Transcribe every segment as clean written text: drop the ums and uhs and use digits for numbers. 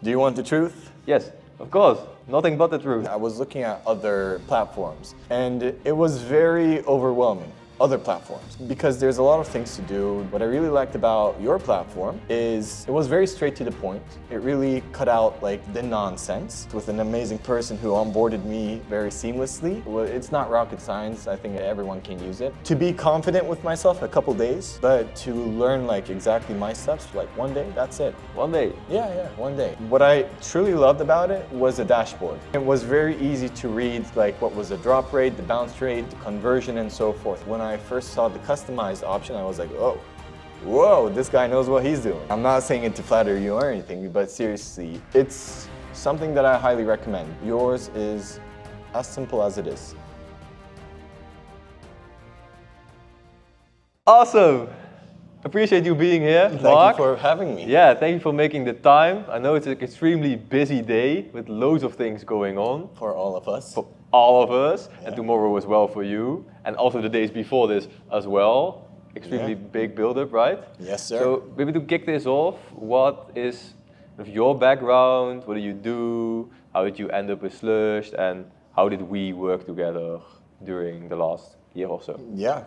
Do you want the truth? Yes, of course. Nothing but the truth. I was looking at other platforms and it was very overwhelming. Other platforms, because there's a lot of things to do. What I really liked about your platform is it was very straight to the point. It really cut out like the nonsense with an amazing person who onboarded me very seamlessly. Well, it's not rocket science. I think everyone can use it. To be confident with myself a couple days, but to learn like exactly my steps, like one day, that's it. One day. Yeah, one day. What I truly loved about it was the dashboard. It was very easy to read like what was the drop rate, the bounce rate, the conversion, and so forth. When I first saw the customized option, I was like, oh, whoa, this guy knows what he's doing. I'm not saying it to flatter you or anything, but seriously, it's something that I highly recommend. Yours is as simple as it is. Awesome! Appreciate you being here, Mark. Thank you for having me. Yeah, thank you for making the time. I know it's an extremely busy day with loads of things going on. For all of us. For all of us, and tomorrow as well for you, and also the days before this as well. Extremely big build-up, right? Yes, sir. So maybe to kick this off, what is your background? What do you do? How did you end up with Slush'D? And how did we work together during the last year or so? Yeah,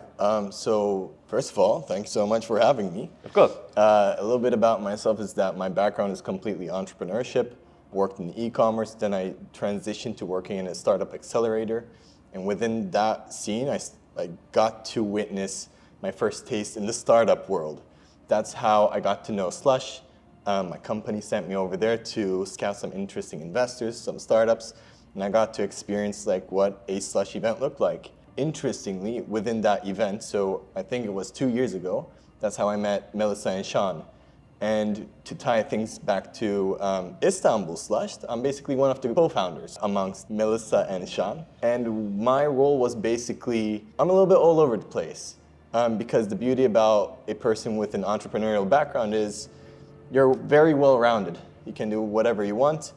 so first of all, thanks so much for having me. Of course. A little bit about myself is that my background is completely entrepreneurship. Worked in e-commerce, then I transitioned to working in a startup accelerator. And within that scene, I got to witness my first taste in the startup world. That's how I got to know Slush. My company sent me over there to scout some interesting investors, some startups, and I got to experience like what a Slush event looked like. Interestingly, within that event, so I think it was 2 years ago, that's how I met Melissa and Sean. And to tie things back to Istanbul Slush'D, I'm basically one of the co-founders amongst Melissa and Sean. And my role was basically, I'm a little bit all over the place. Because the beauty about a person with an entrepreneurial background is you're very well-rounded. You can do whatever you want.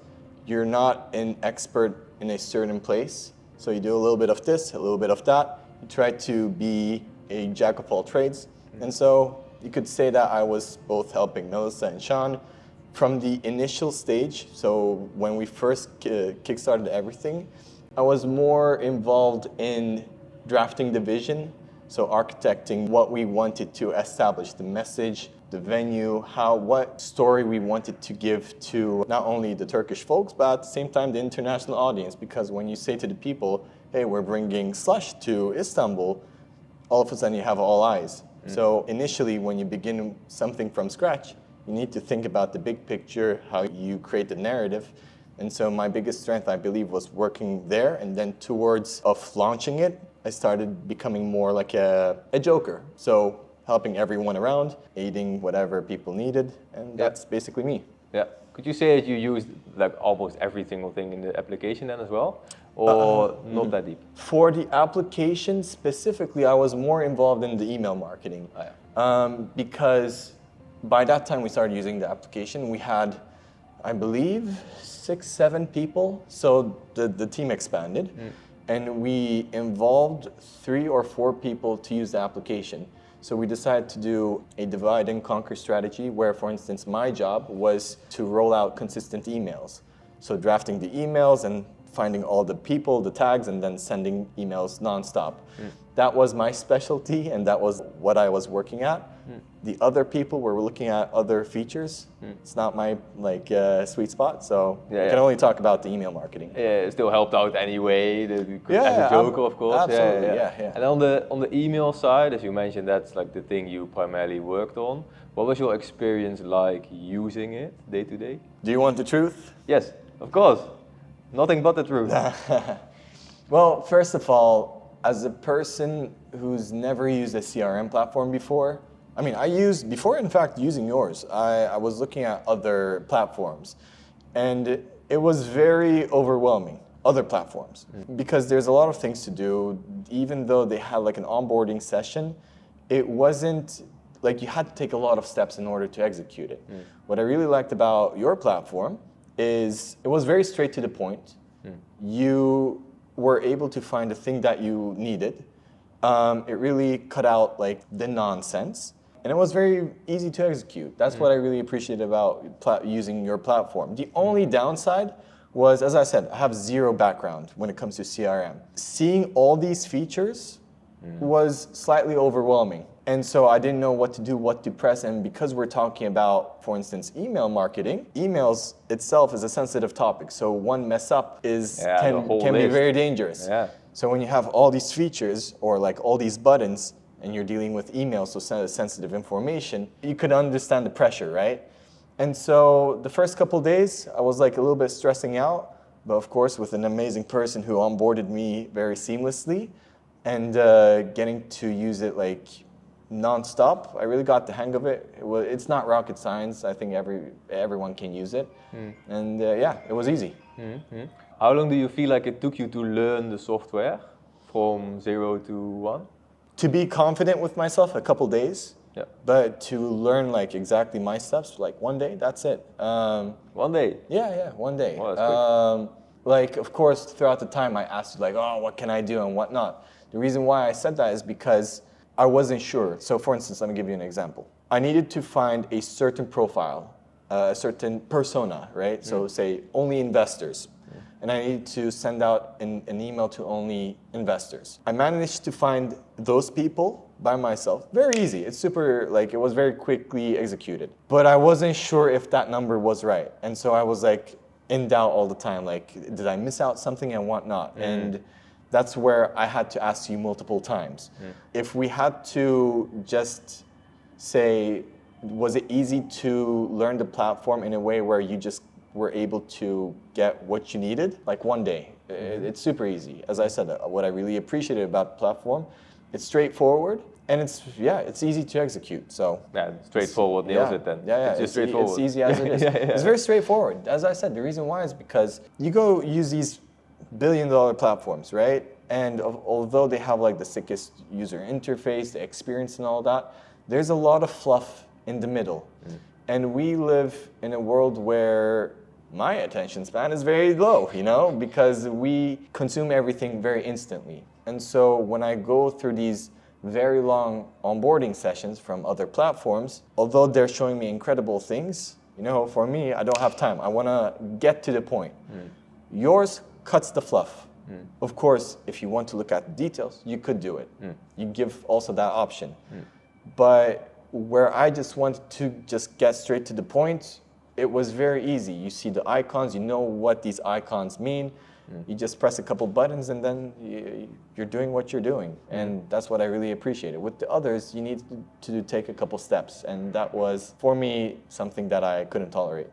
You're not an expert in a certain place. So you do a little bit of this, a little bit of that. You try to be a jack of all trades. And so you could say that I was both helping Melissa and Sean from the initial stage. So when we first kickstarted everything, I was more involved in drafting the vision. So architecting what we wanted to establish, the message, the venue, what story we wanted to give to not only the Turkish folks, but at the same time the international audience. Because when you say to the people, hey, we're bringing Slush to Istanbul, all of a sudden you have all eyes. So initially, when you begin something from scratch, you need to think about the big picture, how you create the narrative. And so my biggest strength, I believe, was working there. And then towards launching it, I started becoming more like a joker. So helping everyone around, aiding whatever people needed. And that's basically me. Yeah. Could you say that you used like almost every single thing in the application then as well? Or not that deep? For the application specifically, I was more involved in the email marketing. Because by that time we started using the application, we had, I believe, 6, 7 people. So the team expanded. And we involved 3 or 4 people to use the application. So we decided to do a divide and conquer strategy where, for instance, my job was to roll out consistent emails. So drafting the emails and finding all the people, the tags, and then sending emails nonstop. That was my specialty, and that was what I was working at. The other people were looking at other features. It's not my sweet spot, so I can only talk about the email marketing. Yeah, it still helped out anyway. As a joker, of course. Absolutely, And on the email side, as you mentioned, that's like the thing you primarily worked on. What was your experience like using it day to day? Do you want the truth? Yes, of course. Nothing but the truth. Well, first of all, as a person who's never used a CRM platform before, I mean, before in fact using yours, I was looking at other platforms, and it was very overwhelming, other platforms, because there's a lot of things to do. Even though they had like an onboarding session, it wasn't like you had to take a lot of steps in order to execute it. What I really liked about your platform is it was very straight to the point. You were able to find the thing that you needed. It really cut out like the nonsense. And it was very easy to execute. That's what I really appreciate about using your platform. The only downside was, as I said, I have zero background when it comes to CRM. Seeing all these features was slightly overwhelming. And so I didn't know what to do, what to press. And because we're talking about, for instance, email marketing, emails itself is a sensitive topic. So one mess up can be very dangerous. Yeah. So when you have all these features or like all these buttons and you're dealing with emails, so sensitive information, you could understand the pressure, right? And so the first couple of days, I was like a little bit stressing out, but of course with an amazing person who onboarded me very seamlessly and getting to use it like non-stop, I really got the hang of it. It's not rocket science. I think everyone can use it. And yeah, it was easy. How long do you feel like it took you to learn the software from 0 to 1? To be confident with myself, a couple days. Yeah. But to learn like exactly my steps, like 1 day, that's it. 1 day? Yeah, 1 day. Wow, that's quick. Like, of course, throughout the time I asked like, oh, what can I do and whatnot. The reason why I said that is because I wasn't sure. So for instance, let me give you an example. I needed to find a certain profile, a certain persona, right? So say only investors. And I needed to send out an email to only investors. I managed to find those people by myself. Very easy. It's super, like, it was very quickly executed. But I wasn't sure if that number was right. And so I was like in doubt all the time. Like, did I miss out something and whatnot? And that's where I had to ask you multiple times. If we had to just say, was it easy to learn the platform in a way where you just were able to get what you needed? Like 1 day. It's super easy. As I said, what I really appreciated about the platform, it's straightforward and it's easy to execute. So yeah, straightforward nails it then. Yeah, it's just straightforward. It's easy as it is. It's very straightforward. As I said, the reason why is because you go use these billion-dollar platforms, right? And although they have like the sickest user interface, the experience and all that, there's a lot of fluff in the middle. And we live in a world where my attention span is very low, you know, because we consume everything very instantly. And so when I go through these very long onboarding sessions from other platforms, although they're showing me incredible things, you know, for me, I don't have time. I want to get to the point. Yours cuts the fluff. Of course, if you want to look at the details, you could do it. You give also that option. But where I just wanted to just get straight to the point, it was very easy. You see the icons, you know what these icons mean. You just press a couple buttons and then you're doing what you're doing. And that's what I really appreciated. With the others, you need to take a couple steps. And that was, for me, something that I couldn't tolerate.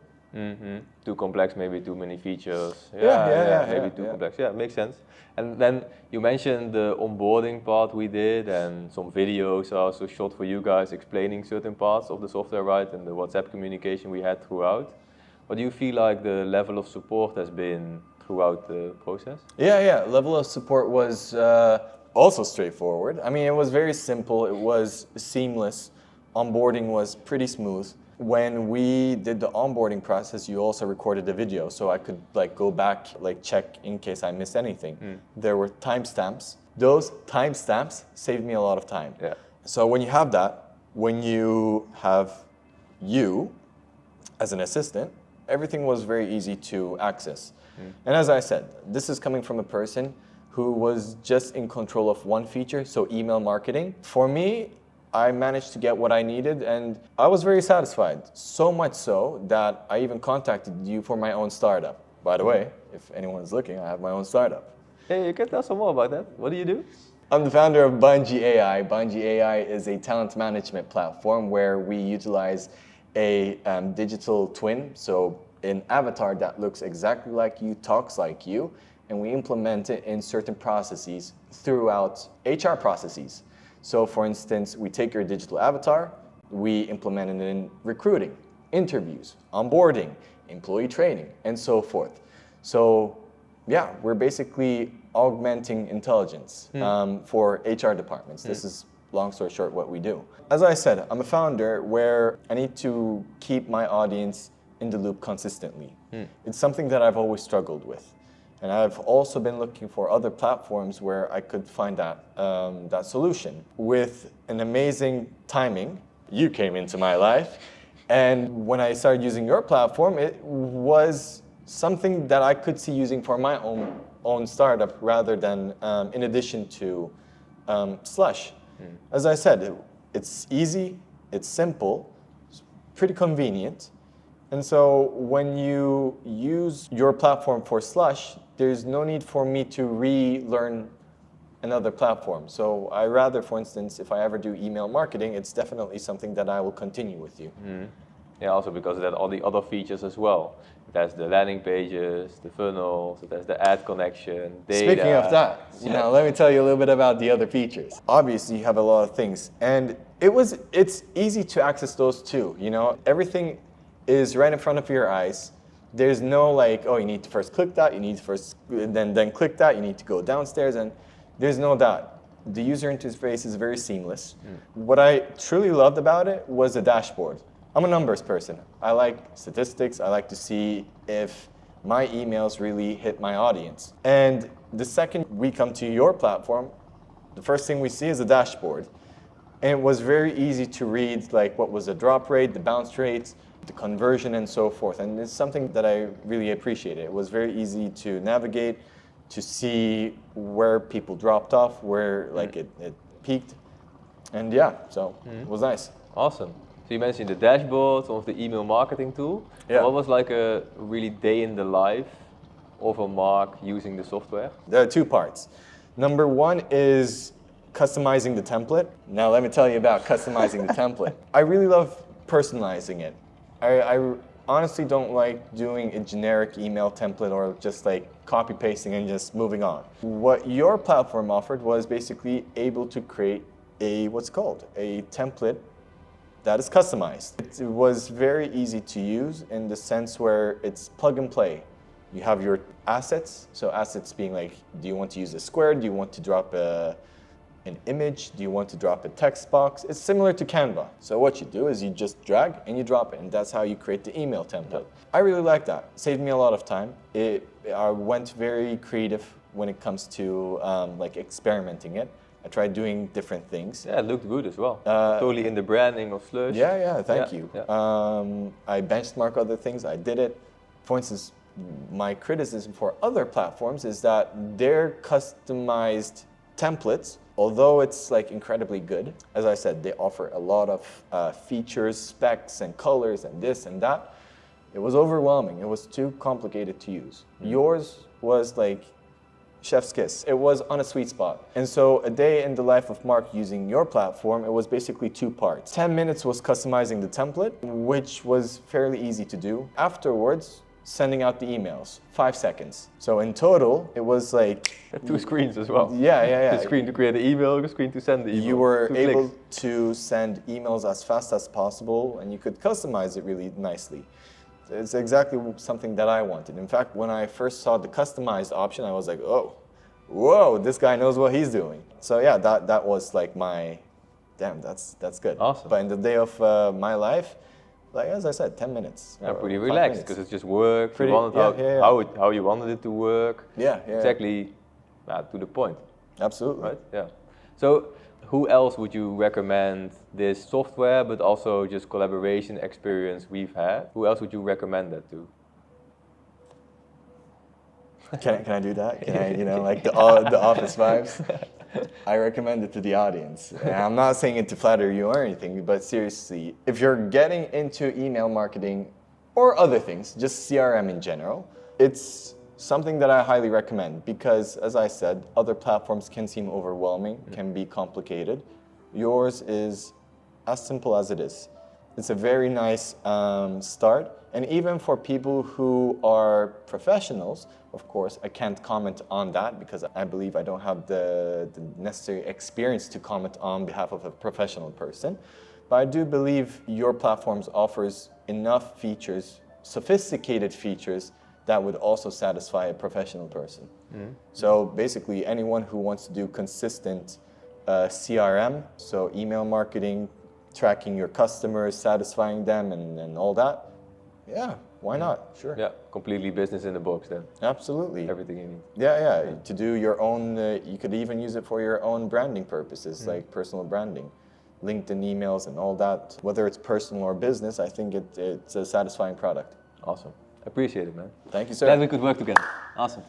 Too complex, maybe too many features. Maybe too complex. Yeah, makes sense. And then you mentioned the onboarding part we did, and some videos are also shot for you guys explaining certain parts of the software, right? And the WhatsApp communication we had throughout. What do you feel like the level of support has been throughout the process? Yeah. Level of support was also straightforward. I mean, it was very simple. It was seamless. Onboarding was pretty smooth. When we did the onboarding process, you also recorded the video, so I could like go back, like check in case I missed anything. There were timestamps. Those timestamps saved me a lot of time. Yeah. So when you have that, when you have you as an assistant, everything was very easy to access. And as I said, this is coming from a person who was just in control of one feature, so email marketing. For me, I managed to get what I needed and I was very satisfied. So much so that I even contacted you for my own startup. By the way, if anyone's looking, I have my own startup. Hey, you can tell some more about that. What do you do? I'm the founder of Bungie AI. Bungie AI is a talent management platform where we utilize a digital twin, so an avatar that looks exactly like you, talks like you, and we implement it in certain processes throughout HR processes. So for instance, we take your digital avatar, we implement it in recruiting, interviews, onboarding, employee training, and so forth. So yeah, we're basically augmenting intelligence for HR departments. This is, long story short, what we do. As I said, I'm a founder where I need to keep my audience in the loop consistently. It's something that I've always struggled with. And I've also been looking for other platforms where I could find that, that solution. With an amazing timing, you came into my life. And when I started using your platform, it was something that I could see using for my own startup rather than in addition to Slush. As I said, it's easy, it's simple, it's pretty convenient. And so when you use your platform for Slush, there's no need for me to relearn another platform. So I rather, for instance, if I ever do email marketing, it's definitely something that I will continue with you. Yeah, also because it has all the other features as well. It has the landing pages, the funnels, it has the ad connection, data. Speaking of that, now let me tell you a little bit about the other features. Obviously, you have a lot of things, and it's easy to access those too. You know, everything is right in front of your eyes. There's no like, oh, you need to first click that, you need to first then click that, you need to go downstairs, and there's no that. The user interface is very seamless. What I truly loved about it was the dashboard. I'm a numbers person. I like statistics. I like to see if my emails really hit my audience. And the second we come to your platform, the first thing we see is a dashboard. And it was very easy to read like what was the drop rate, the bounce rates, the conversion, and so forth. And it's something that I really appreciated. It was very easy to navigate, to see where people dropped off, where like it peaked. And yeah, so it was nice. Awesome. So you mentioned the dashboard, some of the email marketing tool. Yeah. What was like a really day in the life of a Mark using the software? There are two parts. Number one is customizing the template. Now let me tell you about customizing the template. I really love personalizing it. I honestly don't like doing a generic email template or just like copy pasting and just moving on. What your platform offered was basically able to create a template that is customized. It was very easy to use in the sense where it's plug and play. You have your assets, so assets being like, do you want to use a square? Do you want to drop an image? Do you want to drop a text box? It's similar to Canva. So what you do is you just drag and you drop it, and that's how you create the email template. I really like that. It saved me a lot of time. I went very creative when it comes to like experimenting it. I tried doing different things. Yeah, it looked good as well. Totally in the branding of Slush. Yeah, thank you. Yeah. I benchmark other things, I did it. For instance, my criticism for other platforms is that their customized templates, although it's like incredibly good, as I said, they offer a lot of features, specs, and colors, and this and that. It was overwhelming. It was too complicated to use. Yours was like chef's kiss. It was on a sweet spot. And so a day in the life of Mark using your platform, it was basically two parts. 10 minutes was customizing the template, which was fairly easy to do. Afterwards, sending out the emails, 5 seconds. So in total, it was like... 2 screens as well. Yeah. The screen to create the email, the screen to send the email. You were 2 able clicks. to send emails as fast as possible, and you could customize it really nicely. It's exactly something that I wanted. In fact, when I first saw the customized option, I was like, oh, whoa, this guy knows what he's doing. So yeah, that was like my, damn, that's good. Awesome. But in the day of my life, like as I said, 10 minutes. Yeah, pretty relaxed because it's just work. Pretty, you wanted how you wanted it to work. Yeah. Exactly to the point. Absolutely. Right? Yeah. So who else would you recommend this software, but also just collaboration experience we've had? Who else would you recommend that to? Can I do that? Can I, like the office vibes? I recommend it to the audience. And I'm not saying it to flatter you or anything, but seriously, if you're getting into email marketing or other things, just CRM in general, it's something that I highly recommend because, as I said, other platforms can seem overwhelming, can be complicated. Yours is as simple as it is. It's a very nice start. And even for people who are professionals, of course, I can't comment on that because I believe I don't have the necessary experience to comment on behalf of a professional person. But I do believe your platforms offers enough features, sophisticated features, that would also satisfy a professional person. So basically, anyone who wants to do consistent CRM, so email marketing, tracking your customers, satisfying them, and all that, yeah, why not? Sure. Yeah, completely business in the box then. Absolutely. Everything you need. Yeah. To do your own, you could even use it for your own branding purposes, like personal branding. LinkedIn emails and all that. Whether it's personal or business, I think it's a satisfying product. Awesome. Appreciate it, man. Thank you, sir. Glad we could work together. Awesome.